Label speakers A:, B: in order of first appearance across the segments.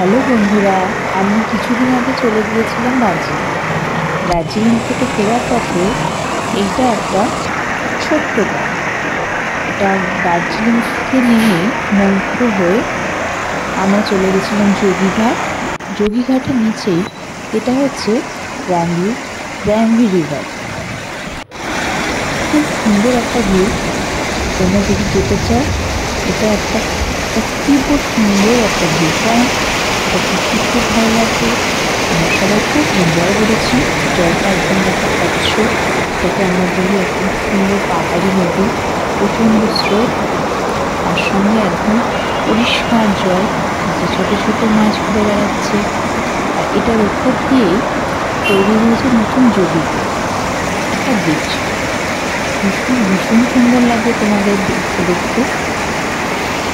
A: Hello বন্ধুরা, আমি কিছুদিন আগে চলে গিয়েছিলাম দার্জিলিং। দার্জিলিং থেকে ফেরার পথে এইটা একটা ছোট্ট গ্রাম। এটা দার্জিলিং থেকে নেমে মংপুর হয়ে আমরা চলে গেছিলাম যোগীঘাট। যোগীঘাটের নিচেই এটা হচ্ছে ব্র্যান্ডি রিভার। খুব সুন্দর একটা ভিউ। তোমরা যদি যেতে চাও, এটা একটা অতীব সুন্দর একটা ভিউ পয়েন্ট। এটা দেখতে খুব ভালো লাগবে। আমরা সবাই খুব এনজয় করেছি। জলটা একদম দেখা স্বচ্ছ, এটাকে আমরা বলি একদম সুন্দর পাহাড়ি নদী, প্রচণ্ড স্রোত, আর সঙ্গে একদম পরিষ্কার জল, যে ছোটো ছোটো মাছ ঘুরে বেড়াচ্ছে। আর এটার উপর দিয়েই তৈরি হয়েছে নতুন যোগীঘাট, একটা ব্রিজ। ভীষণ ভীষণ সুন্দর লাগবে তোমাদের দেখতে।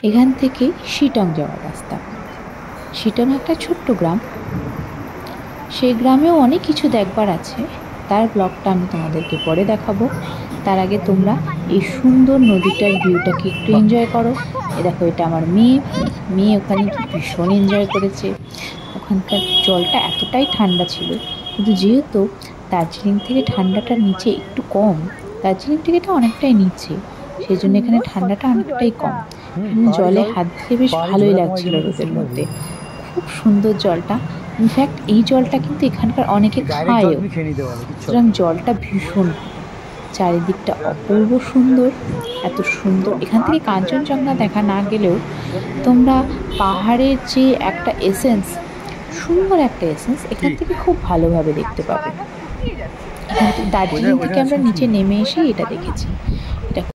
A: এখান থেকে শিটং যাওয়ার রাস্তা। শিটং একটা ছোট্ট গ্রাম। সেই গ্রামেও অনেক কিছু দেখবার আছে, তার ব্লগটা আমি তোমাদেরকে পরে দেখাবো। তার আগে তোমরা এই সুন্দর নদীটার ভিউটাকে একটু এনজয় করো। দেখো, এটা আমার মেয়ে ওখানে কি ভীষণ এনজয় করেছে। ওখানকার জলটা এতটাই ঠান্ডা ছিল, কিন্তু যেহেতু দার্জিলিং থেকে ঠান্ডাটা নিচে একটু কম, দার্জিলিং থেকে এটা অনেকটাই নিচে, সেই জন্য এখানে ঠান্ডাটা অনেকটাই কম। জলে হাত দিয়ে বেশ ভালোই লাগছিল রোদের মধ্যে। খুব সুন্দর জলটা। ইনফ্যাক্ট এই জলটা কিন্তু এখানকার অনেকে খায়ও, সুতরাং জলটা ভীষণ, চারিদিকটা অপূর্ব সুন্দর। এত সুন্দর, এখান থেকে কাঞ্চনজঙ্ঘা দেখা না গেলেও তোমরা পাহাড়ের যে একটা এসেন্স, সুন্দর একটা এসেন্স এখান থেকে খুব ভালোভাবে দেখতে পাবে। এখান থেকে দার্জিলিং থেকে আমরা নিচে নেমে এসে এটা দেখেছি।